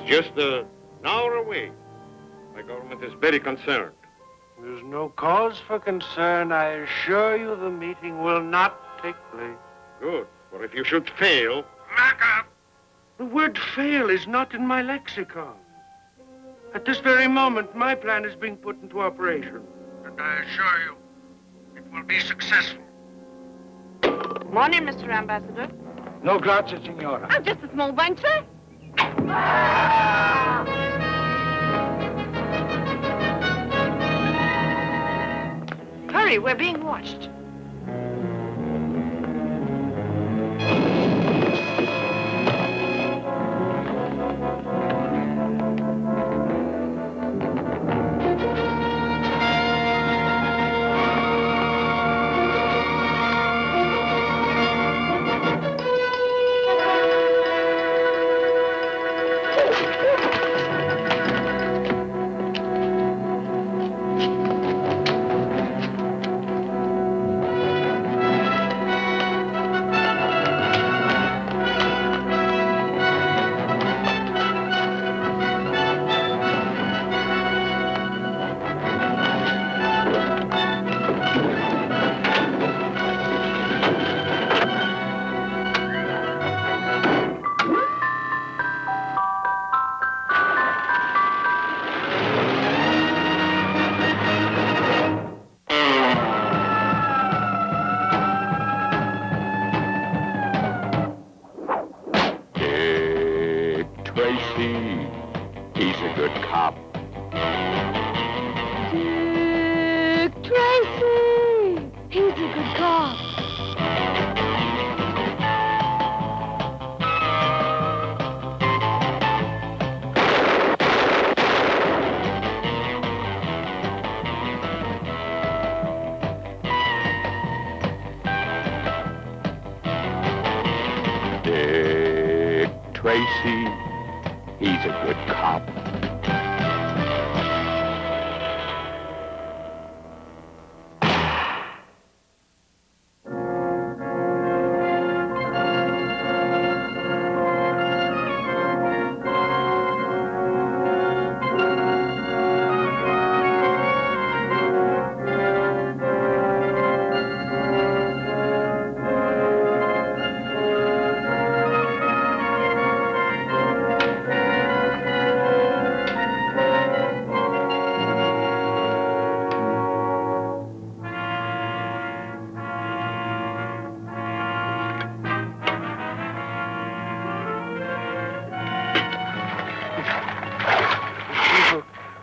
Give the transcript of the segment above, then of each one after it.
just an hour away. My government is very concerned. There's no cause for concern. I assure you the meeting will not take place. Good. For if you should fail... Back up! The word fail is not in my lexicon. At this very moment, my plan is being put into operation. And I assure you, it will be successful. Morning, Mr. Ambassador. No grazie, signora. I'm just a small bank, sir. Hurry, we're being watched. Tracy, he's a good cop. Dick Tracy! He's a good cop. Dick Tracy, he's a good cop.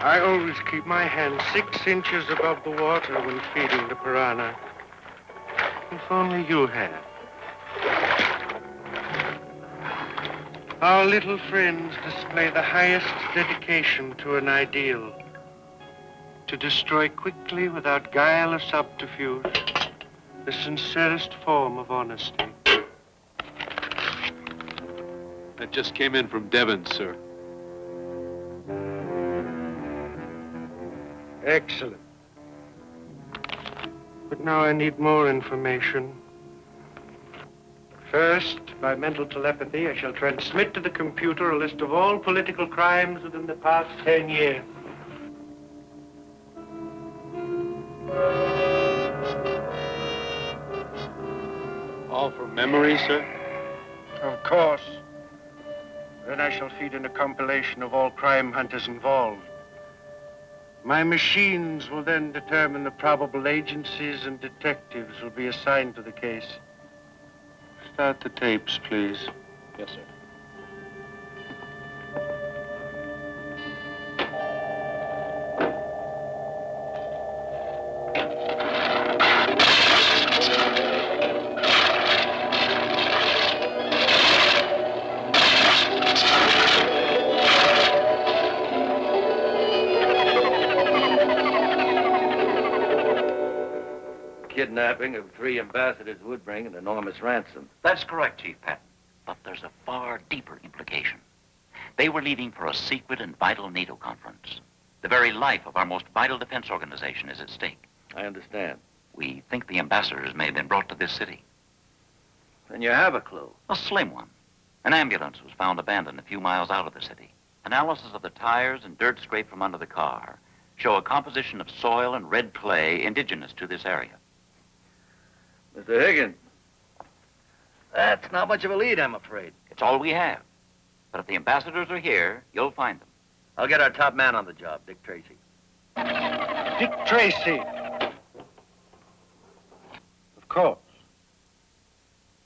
I always keep my hand 6 inches above the water when feeding the piranha. If only you had. Our little friends display the highest dedication to an ideal. To destroy quickly, without guile or subterfuge, the sincerest form of honesty. That just came in from Devon, sir. Excellent. But now I need more information. First, by mental telepathy, I shall transmit to the computer a list of all political crimes within the past 10 years. All from memory, sir? Of course. Then I shall feed in a compilation of all crime hunters involved. My machines will then determine the probable agencies and detectives will be assigned to the case. Start the tapes, please. Yes, sir. Kidnapping of 3 ambassadors would bring an enormous ransom. That's correct, Chief Patton. But there's a far deeper implication. They were leaving for a secret and vital NATO conference. The very life of our most vital defense organization is at stake. I understand. We think the ambassadors may have been brought to this city. Then you have a clue. A slim one. An ambulance was found abandoned a few miles out of the city. Analysis of the tires and dirt scraped from under the car show a composition of soil and red clay indigenous to this area. Mr. Higgins, that's not much of a lead, I'm afraid. It's all we have. But if the ambassadors are here, you'll find them. I'll get our top man on the job, Dick Tracy. Dick Tracy. Of course.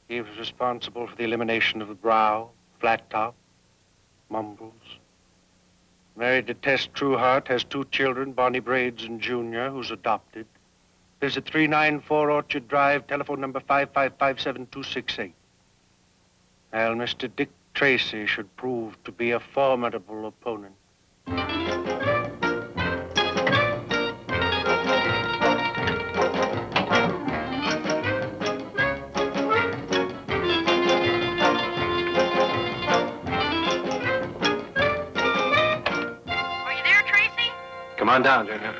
He was responsible for the elimination of the brow, flat top, mumbles. Married to Tess Trueheart, has 2 children, Bonnie Braids and Junior, who's adopted. Lives at 394 Orchard Drive, telephone number 5557268. Well, Mr. Dick Tracy should prove to be a formidable opponent. Come on down, Junior.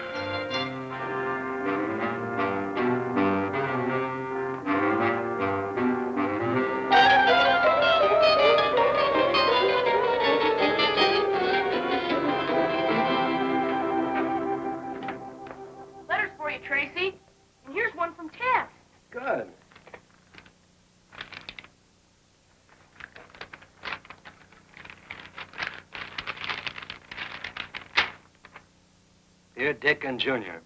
Letters for you, Tracy. And here's one from Tess. Good. Dear Dick and Junior,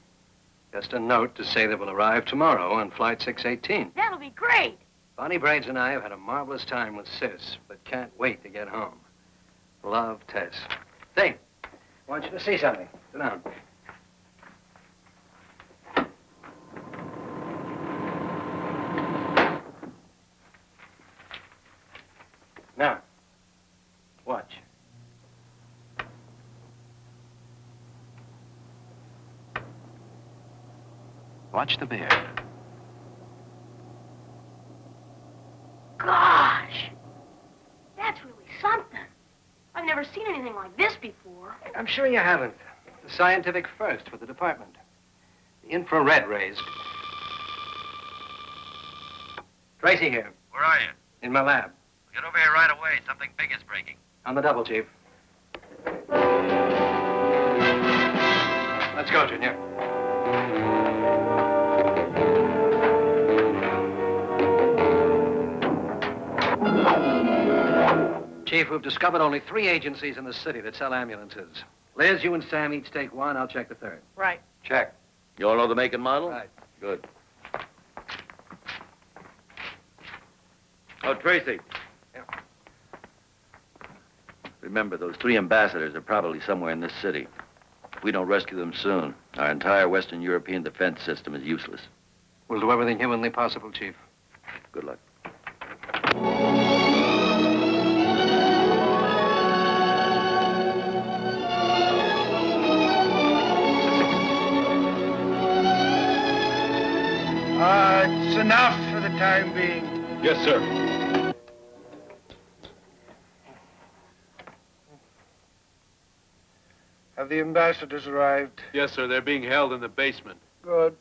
just a note to say that we'll arrive tomorrow on flight 618. That'll be great. Bonnie Braids and I have had a marvelous time with Sis, but can't wait to get home. Love, Tess. Say, I want you to see something. Sit down. Now, watch. Watch the bear. Gosh, that's really something. I've never seen anything like this before. I'm sure you haven't. It's a scientific first for the department. The infrared rays. Tracy here, Where are you? in my lab. Get over here right away. Something big is breaking. On the double, Chief. Let's go, Junior. Chief, we've discovered only 3 agencies in the city that sell ambulances. Liz, you and Sam each take one. I'll check the third. Right. Check. You all know the make and model? Right. Good. Oh, Tracy. Yeah. Remember, those 3 ambassadors are probably somewhere in this city. If we don't rescue them soon, our entire Western European defense system is useless. We'll do everything humanly possible, Chief. Good luck. It's enough for the time being. Yes, sir. Have the ambassadors arrived? Yes, sir. They're being held in the basement. Good.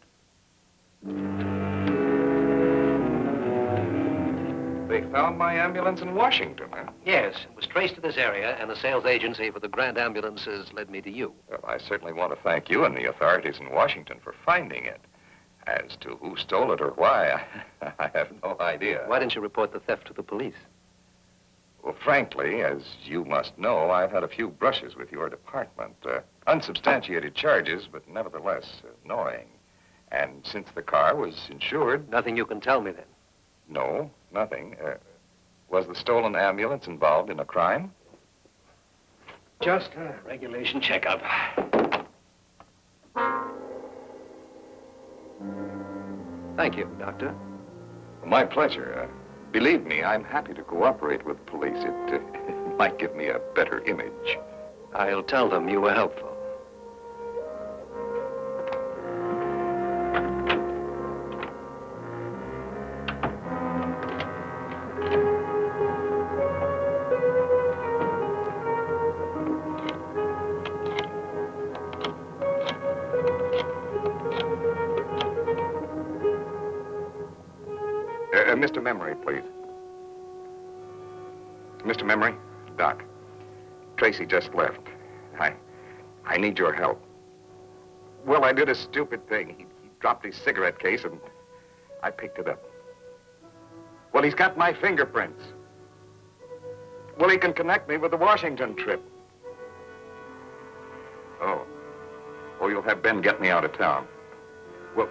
They found my ambulance in Washington, huh? Yes, it was traced to this area, and the sales agency for the Grand Ambulances led me to you. Well, I certainly want to thank you and the authorities in Washington for finding it. As to who stole it or why, I have no idea. Why didn't you report the theft to the police? Well, frankly, as you must know, I've had a few brushes with your department. Unsubstantiated charges, but nevertheless annoying. And since the car was insured... Nothing you can tell me, then. No, nothing. Was the stolen ambulance involved in a crime? Just a regulation checkup. Thank you, Doctor. My pleasure. Believe me, I'm happy to cooperate with the police. It might give me a better image. I'll tell them you were helpful. Mr. Memory, please. Mr. Memory? Doc. Tracy just left. I need your help. Well, I did a stupid thing. He dropped his cigarette case and I picked it up. Well, he's got my fingerprints. Well, he can connect me with the Washington trip. Oh, you'll have Ben get me out of town. Well,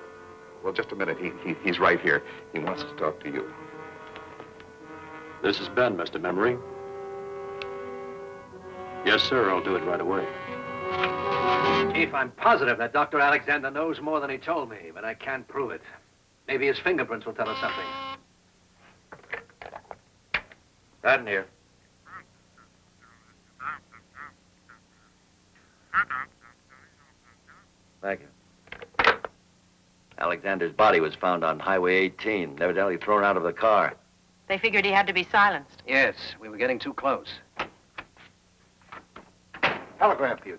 just a minute. He's right here. He wants to talk to you. This is Ben, Mr. Memory. Yes, sir, I'll do it right away. Chief, I'm positive that Dr. Alexander knows more than he told me, but I can't prove it. Maybe his fingerprints will tell us something. Patton here. Thank you. Alexander's body was found on Highway 18, evidently thrown out of the car. They figured he had to be silenced. Yes, we were getting too close. Telegraph fuser.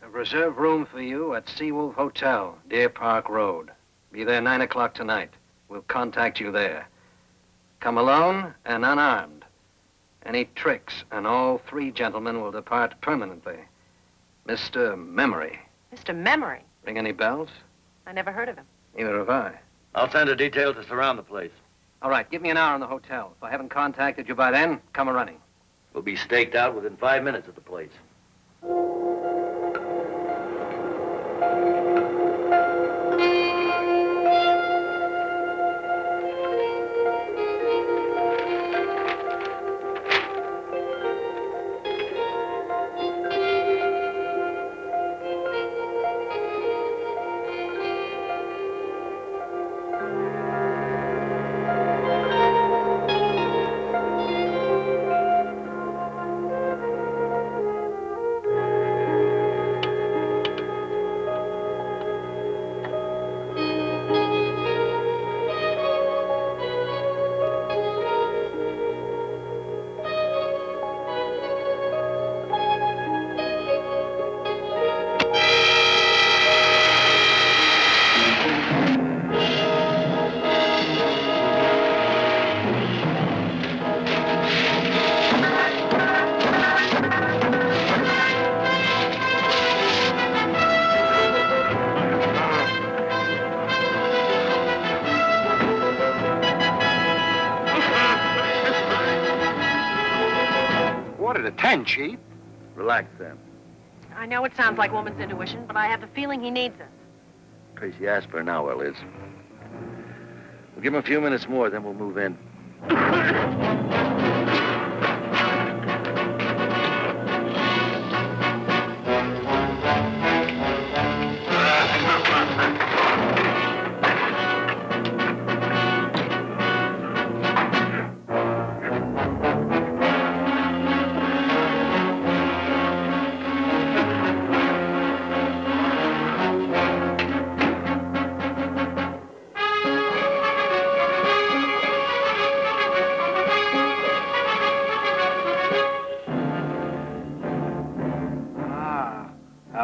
A reserve room for you at Seawolf Hotel, Deer Park Road. Be there 9 o'clock tonight. We'll contact you there. Come alone and unarmed. Any tricks, and all 3 gentlemen will depart permanently. Mr. Memory. Mr. Memory? Ring any bells? I never heard of him. Neither have I. I'll send a detail to surround the place. All right, give me an hour in the hotel. If I haven't contacted you by then, come a-running. We'll be staked out within 5 minutes at the place. Quarter to 10, Chief. Relax, Sam. I know it sounds like woman's intuition, but I have the feeling he needs us. Tracy asked for an hour, Liz. We'll give him a few minutes more, then we'll move in.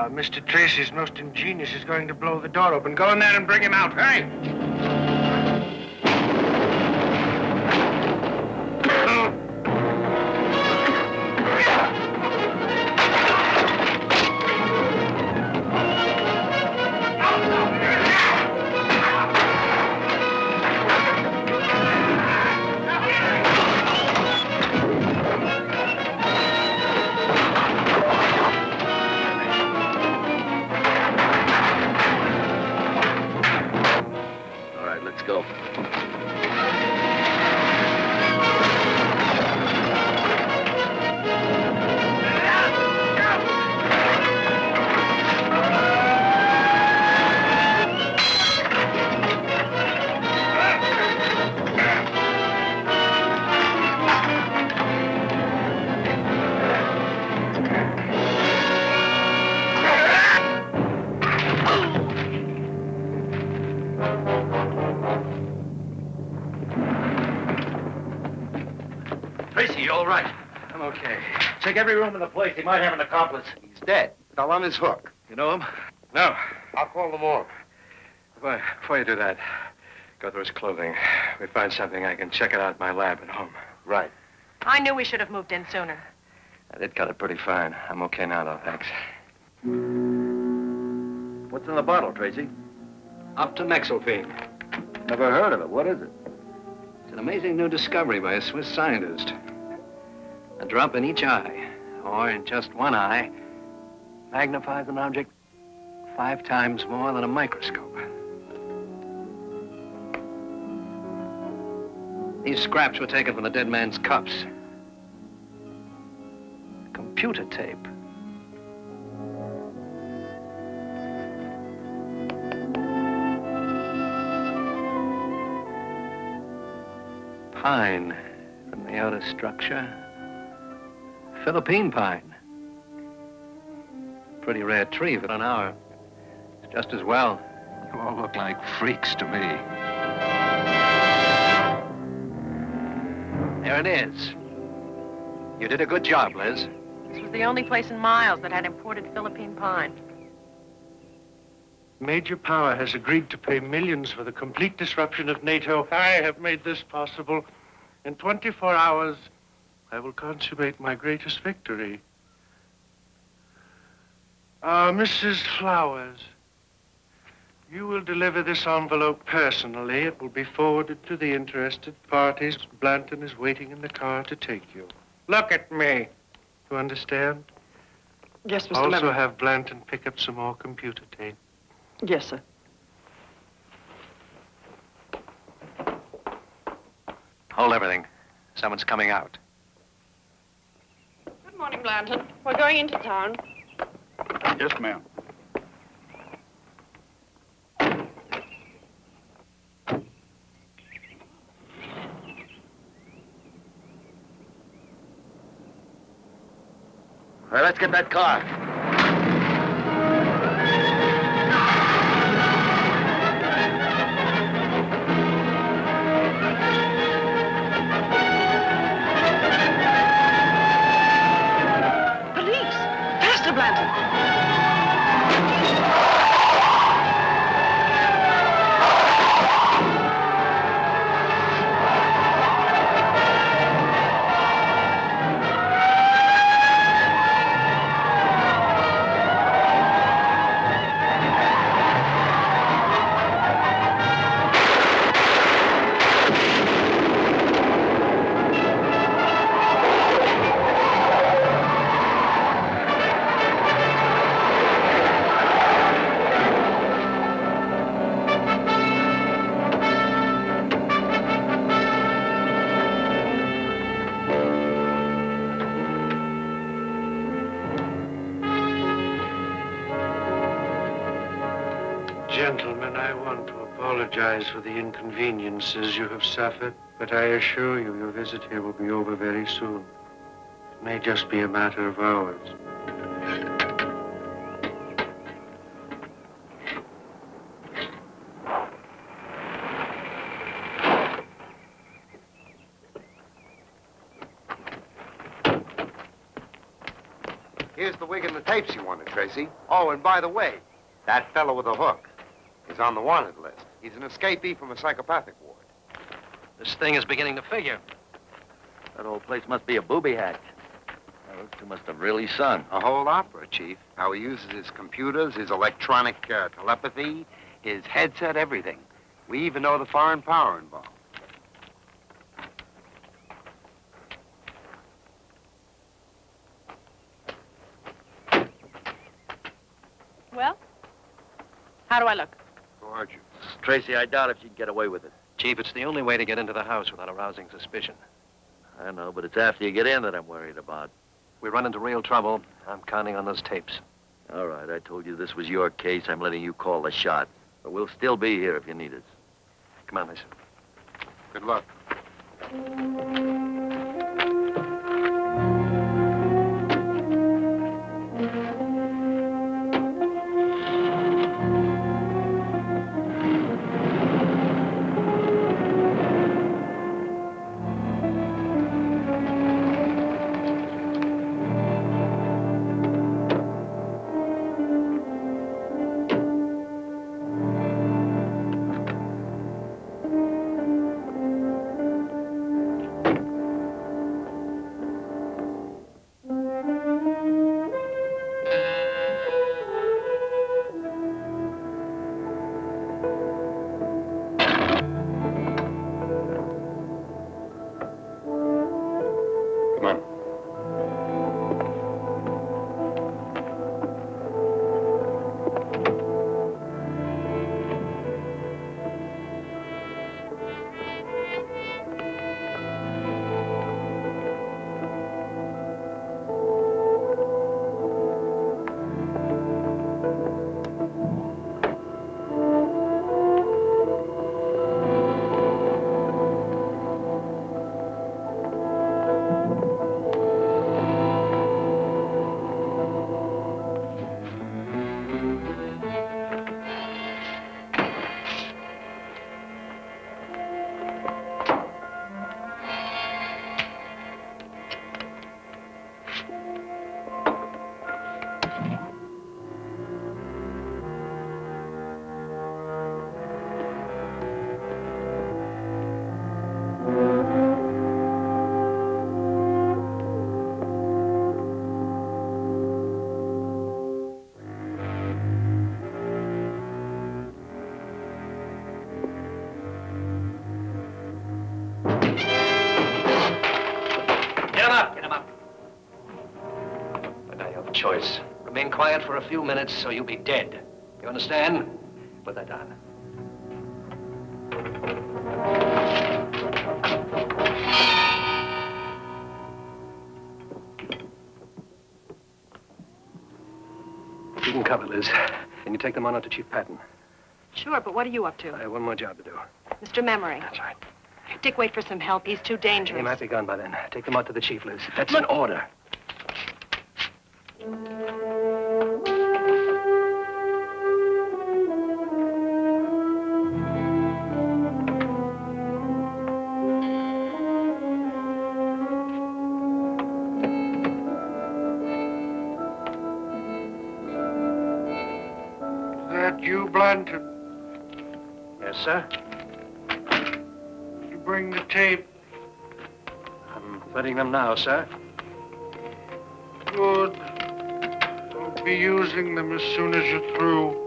Mr. Tracy's most ingenious is going to blow the door open. Go in there and bring him out. Hurry! Tracy, you all right? I'm okay. Check every room in the place. He might have an accomplice. He's dead. Fell on his hook. You know him? No. I'll call the morgue. Before you do that, go through his clothing. If we find something, I can check it out at my lab at home. Right. I knew we should have moved in sooner. I did cut it pretty fine. I'm okay now, though, thanks. What's in the bottle, Tracy? Optimexylphene. Never heard of it. What is it? It's an amazing new discovery by a Swiss scientist. A drop in each eye, or in just one eye, magnifies an object 5 times more than a microscope. These scraps were taken from the dead man's cuffs. Computer tape. Pine from the outer structure. Philippine pine. Pretty rare tree for an hour. It's just as well. You all look like freaks to me. There it is. You did a good job, Liz. This was the only place in miles that had imported Philippine pine. Major power has agreed to pay millions for the complete disruption of NATO. I have made this possible. In 24 hours, I will consummate my greatest victory. Mrs. Flowers, you will deliver this envelope personally. It will be forwarded to the interested parties. Blanton is waiting in the car to take you. Look at me. You understand? Yes, Mr. Also Member. have Blanton pick up some more computer tape. Yes, sir. Hold everything. Someone's coming out. Good morning, Blanton. We're going into town. Yes, ma'am. All right, let's get that car. Police! Faster, Blanton! Gentlemen, I want to apologize for the inconveniences you have suffered, but I assure you your visit here will be over very soon. It may just be a matter of hours. Here's the wig and the tapes you wanted, Tracy. Oh, and by the way, that fellow with the hook is on the wanted list. He's an escapee from a psychopathic ward. This thing is beginning to figure. That whole place must be a booby hatch. Those two must have really sung. A whole opera, Chief. How he uses his computers, his electronic telepathy, his headset, everything. We even know the foreign power involved. Well? How do I look? Gorgeous. Tracy, I doubt if she'd get away with it. Chief, it's the only way to get into the house without arousing suspicion. I know, but it's after you get in that I'm worried about. If we run into real trouble, I'm counting on those tapes. All right, I told you this was your case. I'm letting you call the shot. But we'll still be here if you need us. Come on, Lisa. Good luck. that for a few minutes or you'll be dead. You understand? Put that down. You can cover, Liz. Can you take them on up to Chief Patton? Sure, but what are you up to? I have one more job to do. Mr. Memory. That's right. Dick, wait for some help. He's too dangerous. He might be gone by then. Take them out to the chief, Liz. That's an order. Is that you, Blanton? Yes, sir. You bring the tape. I'm letting them now, sir. Good. I'll be using them as soon as you're through.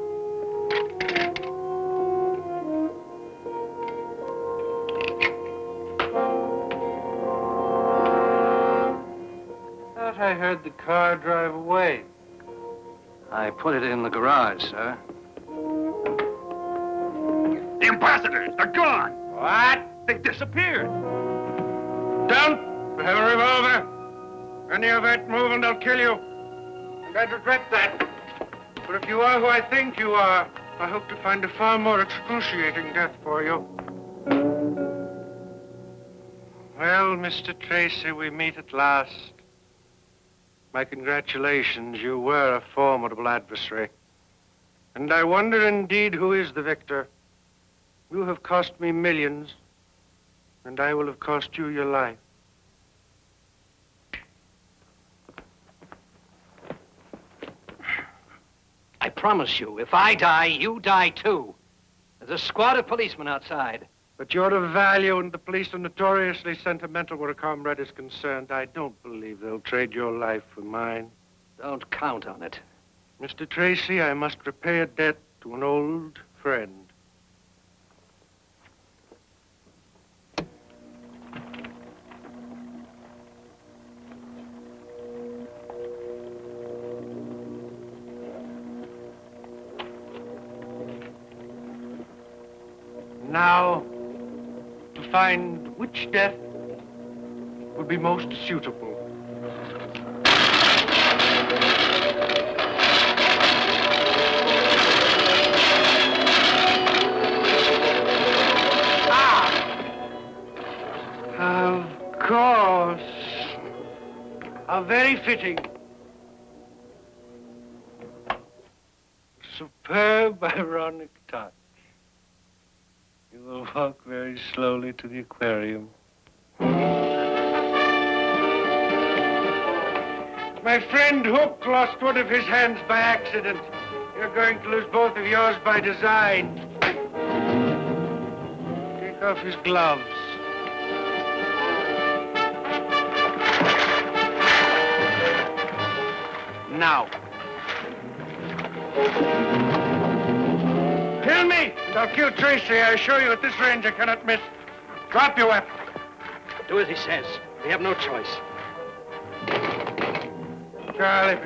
Thought I heard the car drive away. I put it in the garage, sir. The ambassadors, they're gone. What? They disappeared. Don't! I have a revolver. Any overt movement, I'll kill you. And I'd regret that. But if you are who I think you are, I hope to find a far more excruciating death for you. Well, Mr. Tracy, we meet at last. My congratulations. You were a formidable adversary. And I wonder indeed who is the victor. You have cost me millions, and I will have cost you your life. I promise you, if I die, you die too. There's a squad of policemen outside. But you're of value, and the police are notoriously sentimental where a comrade is concerned. I don't believe they'll trade your life for mine. Don't count on it. Mr. Tracy, I must repay a debt to an old friend. Now, to find which death would be most suitable. Of course. How very fitting. Superb, ironic touch. You will walk very slowly to the aquarium. My friend Hook lost one of his hands by accident. You're going to lose both of yours by design. Take off his gloves. Now. Kill me, and I'll kill Tracy. I assure you, at this range, I cannot miss. Drop your weapon. Do as he says. We have no choice. Charlie.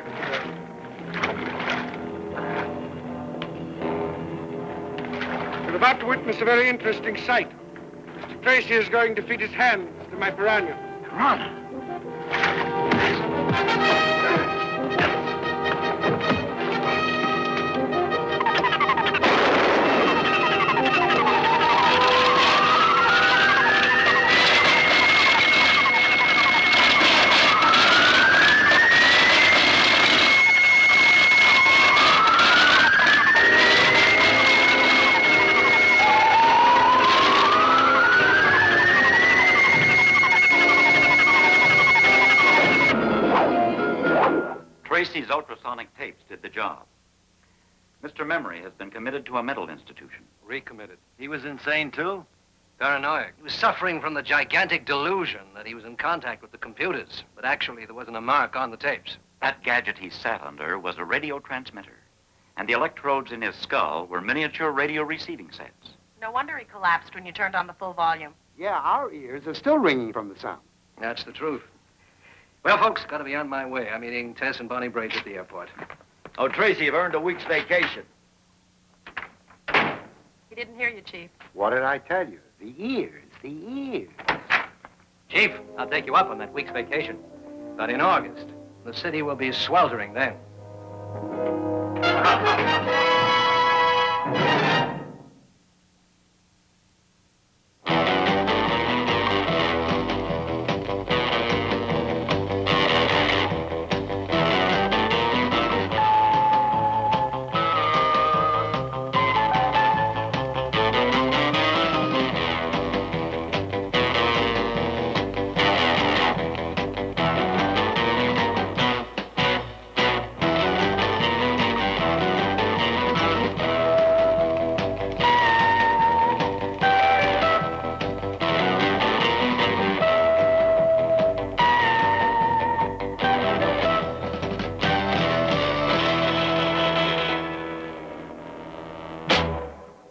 You're about to witness a very interesting sight. Mr. Tracy is going to feed his hands to my piranha. Come on. Tracy's ultrasonic tapes did the job. Mr. Memory has been committed to a mental institution. Recommitted. He was insane, too? Paranoid. He was suffering from the gigantic delusion that he was in contact with the computers, but actually there wasn't a mark on the tapes. That gadget he sat under was a radio transmitter, and the electrodes in his skull were miniature radio receiving sets. No wonder he collapsed when you turned on the full volume. Yeah, our ears are still ringing from the sound. That's the truth. Well, folks, got to be on my way. I'm meeting Tess and Bonnie Braid at the airport. Oh, Tracy, you've earned a week's vacation. He didn't hear you, Chief. What did I tell you? The ears. Chief, I'll take you up on that week's vacation. But in August, the city will be sweltering then.